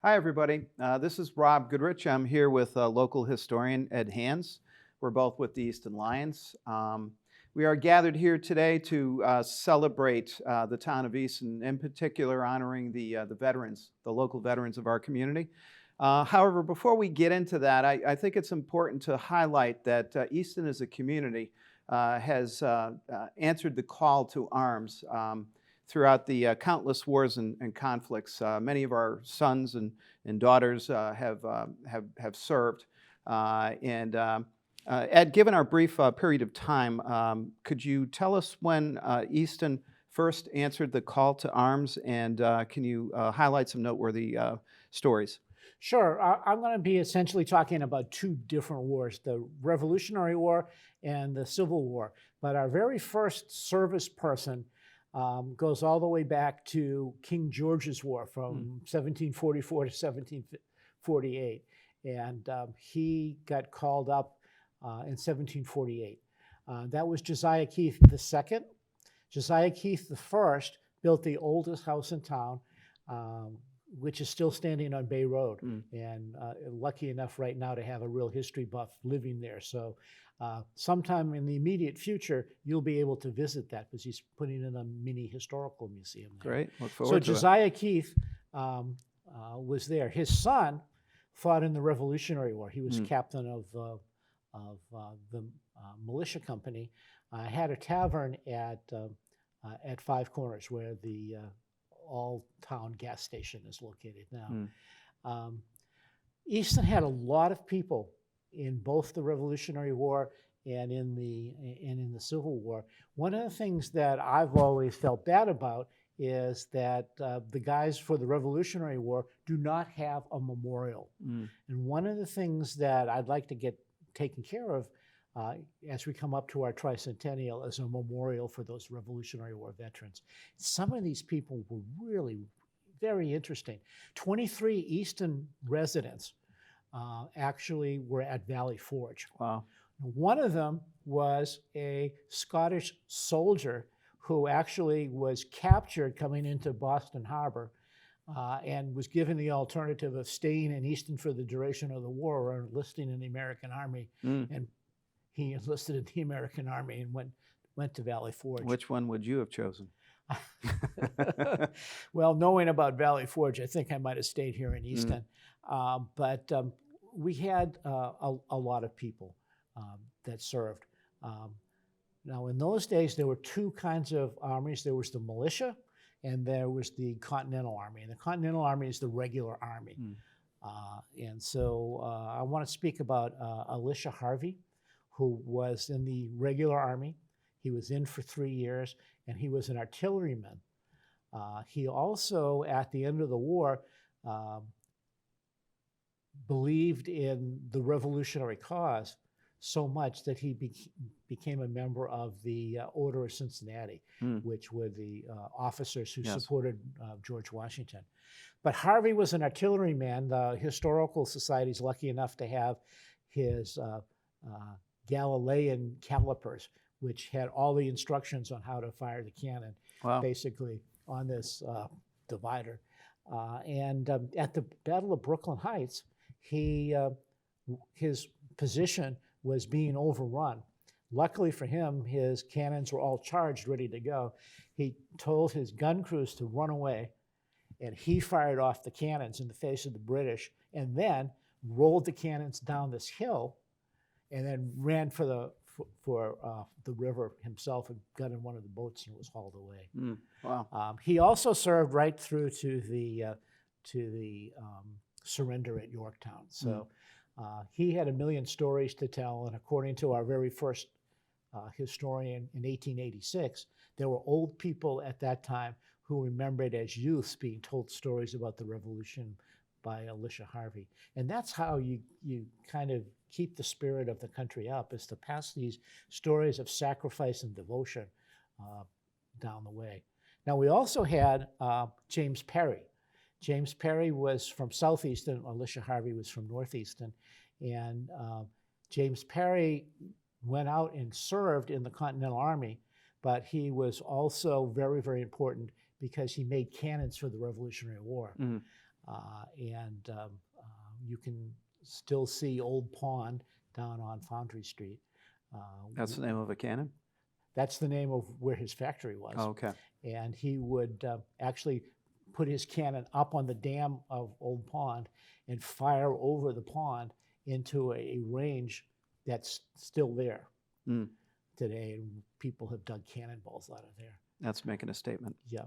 Hi, everybody. This is Rob Goodrich. I'm here with local historian Ed Hands. We're both with the Easton Lions. We are gathered here today to celebrate the town of Easton, in particular honoring the veterans, the local veterans of our community. However, before we get into that, I think it's important to highlight that Easton as a community has answered the call to arms. Throughout the countless wars and conflicts. Many of our sons and daughters have served. Ed, given our brief period of time, could you tell us when Easton first answered the call to arms, and can you highlight some noteworthy stories? Sure. I'm going to be essentially talking about two different wars, the Revolutionary War and the Civil War. But our very first service person goes all the way back to King George's War from 1744 to 1748. And he got called up in 1748. That was Josiah Keith II. Josiah Keith I built the oldest house in town, which is still standing on Bay Road. And lucky enough right now to have a real history buff living there. So sometime in the immediate future, you'll be able to visit that because he's putting in a mini historical museum there. Great, look forward So to Josiah Keith was there. His son fought in the Revolutionary War. He was captain of the militia company. Had a tavern at Five Corners where the all-town gas station is located now. Easton had a lot of people in both the Revolutionary War and in the Civil War. One of the things that I've always felt bad about is that the guys for the Revolutionary War do not have a memorial. And one of the things that I'd like to get taken care of as we come up to our tricentennial is a memorial for those Revolutionary War veterans. Some of these people were really very interesting. 23 Easton residents actually were at Valley Forge. Wow. One of them was a Scottish soldier who actually was captured coming into Boston Harbor and was given the alternative of staying in Easton for the duration of the war or enlisting in the American Army. And he enlisted in the American Army and went to Valley Forge. Which one would you have chosen? Well, knowing about Valley Forge, I think I might have stayed here in Easton. But we had a lot of people that served. Now, in those days, there were two kinds of armies. There was the militia, and there was the Continental Army. And the Continental Army is the regular army. And so I want to speak about Elisha Harvey, who was in the regular army. He was in for 3 years, and he was an artilleryman. He also, at the end of the war, believed in the revolutionary cause so much that he became a member of the Order of Cincinnati, which were the officers who supported George Washington. But Harvey was an artilleryman. The Historical Society is lucky enough to have his Galilean calipers, which had all the instructions on how to fire the cannon, basically on this divider. And at the Battle of Brooklyn Heights, his position was being overrun. Luckily for him, his cannons were all charged, ready to go. He told his gun crews to run away, and he fired off the cannons in the face of the British, and then rolled the cannons down this hill, and then ran for the river himself and got in one of the boats and was hauled away. Wow. He also served right through to the surrender at Yorktown. So he had a million stories to tell, and according to our very first historian in 1886, there were old people at that time who remembered as youths being told stories about the Revolution by Elisha Harvey. And that's how you kind of keep the spirit of the country up, is to pass these stories of sacrifice and devotion down the way. Now, we also had James Perry. James Perry was from Southeastern. Elisha Harvey was from Northeastern. And James Perry went out and served in the Continental Army, but he was also very, very important because he made cannons for the Revolutionary War. You can still see Old Pond down on Foundry Street. That's the name of a cannon? That's the name of where his factory was. Oh, okay. And he would actually put his cannon up on the dam of Old Pond and fire over the pond into a range that's still there today. And people have dug cannonballs out of there. That's making a statement. Yeah.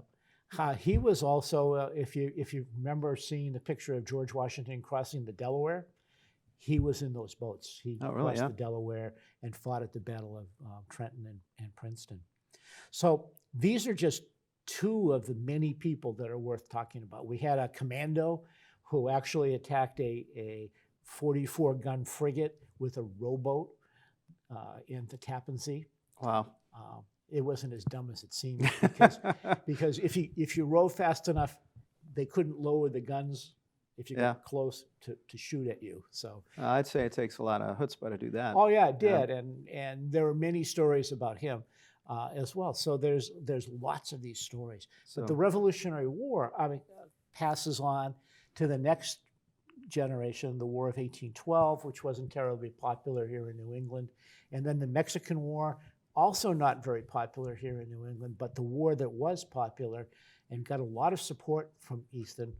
He was also, if you remember seeing the picture of George Washington crossing the Delaware, he was in those boats. He crossed the Delaware and fought at the Battle of Trenton and Princeton. So these are just two of the many people that are worth talking about. We had a commando who actually attacked a 44-gun frigate with a rowboat in the Tappan Zee. Wow. It wasn't as dumb as it seemed because if you row fast enough, they couldn't lower the guns if you got close to shoot at you. So I'd say it takes a lot of chutzpah to do that. Oh yeah, it did, and there are many stories about him as well. So there's lots of these stories. But the Revolutionary War, passes on to the next generation, the War of 1812, which wasn't terribly popular here in New England, and then the Mexican War, also not very popular here in New England, but the war that was popular and got a lot of support from Easton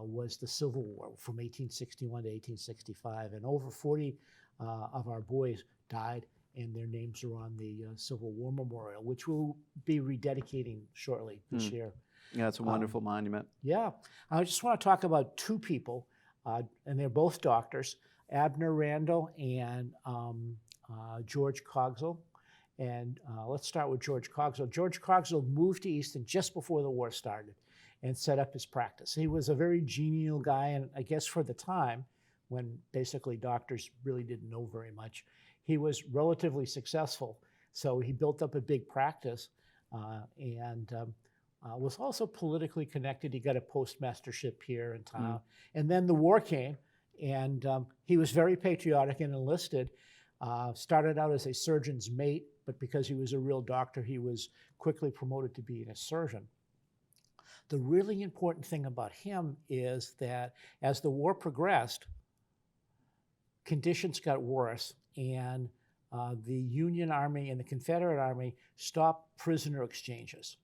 was the Civil War from 1861 to 1865. And over 40 of our boys died, and their names are on the Civil War Memorial, which we'll be rededicating shortly this year. Yeah, it's a wonderful monument. Yeah. I just want to talk about two people, and they're both doctors, Abner Randall and George Cogswell. And let's start with George Cogswell. George Cogswell moved to Easton just before the war started and set up his practice. He was a very genial guy, and I guess for the time, when basically doctors really didn't know very much, he was relatively successful. So he built up a big practice and was also politically connected. He got a postmastership here in town. And then the war came, and he was very patriotic and enlisted. Started out as a surgeon's mate, but because he was a real doctor, he was quickly promoted to being a surgeon. The really important thing about him is that as the war progressed, conditions got worse, and the Union Army and the Confederate Army stopped prisoner exchanges.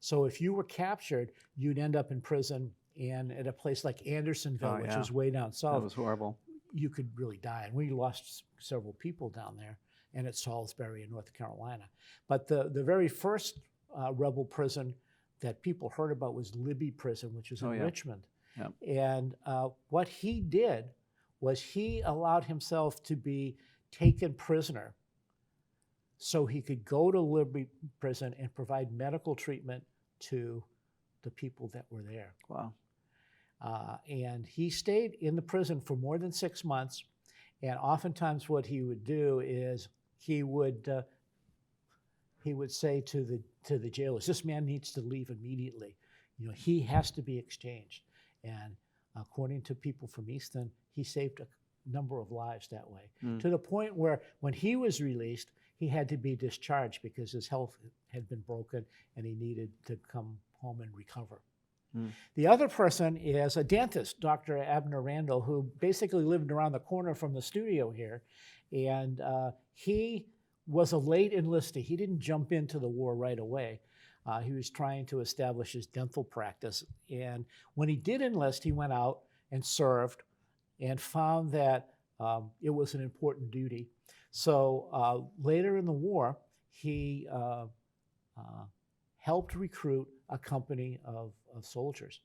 So if you were captured, you'd end up in prison, and at a place like Andersonville, which is way down south. That was horrible. You could really die. And we lost several people down there, and at Salisbury in North Carolina. But the very first rebel prison that people heard about was Libby Prison, which was in Richmond. And what he did was he allowed himself to be taken prisoner so he could go to Libby Prison and provide medical treatment to the people that were there. Wow. And he stayed in the prison for more than 6 months. And oftentimes what he would do is he would say to the jailers, "This man needs to leave immediately. You know, he has to be exchanged." And according to people from Easton, he saved a number of lives that way, to the point where when he was released, he had to be discharged because his health had been broken and he needed to come home and recover. The other person is a dentist, Dr. Abner Randall, who basically lived around the corner from the studio here. And he was a late enlistee. He didn't jump into the war right away. He was trying to establish his dental practice. And when he did enlist, he went out and served and found that it was an important duty. So later in the war, he helped recruit a company of soldiers.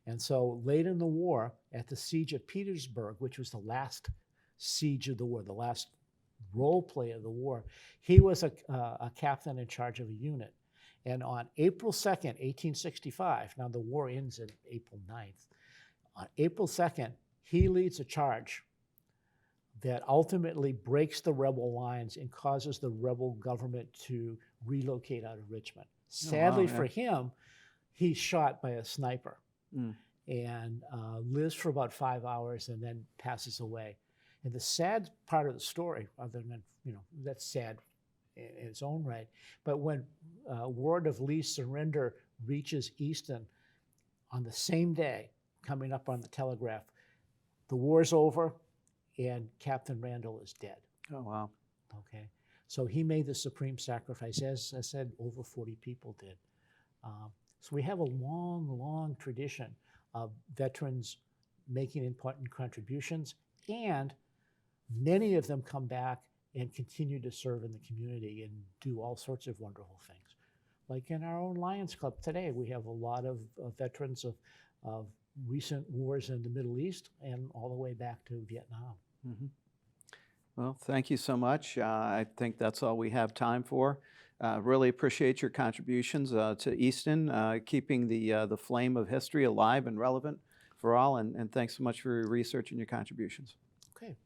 And so late in the war, at the siege of Petersburg, which was the last siege of the war, the last role play of the war, he was a captain in charge of a unit. And on April 2nd, 1865, now the war ends in April 9th, on April 2nd, he leads a charge that ultimately breaks the rebel lines and causes the rebel government to relocate out of Richmond. Sadly for him, he's shot by a sniper and lives for about 5 hours and then passes away. And the sad part of the story, other than, that's sad in its own right, but when word of Lee's surrender reaches Easton on the same day, coming up on the telegraph, the war's over and Captain Randall is dead. Oh, wow. Okay. So he made the supreme sacrifice. As I said, over 40 people did. So we have a long, long tradition of veterans making important contributions, and many of them come back and continue to serve in the community and do all sorts of wonderful things. Like in our own Lions Club today, we have a lot of veterans of recent wars in the Middle East and all the way back to Vietnam. Mm-hmm. Well, thank you so much. I think that's all we have time for. Really appreciate your contributions to Easton, keeping the flame of history alive and relevant for all, and thanks so much for your research and your contributions.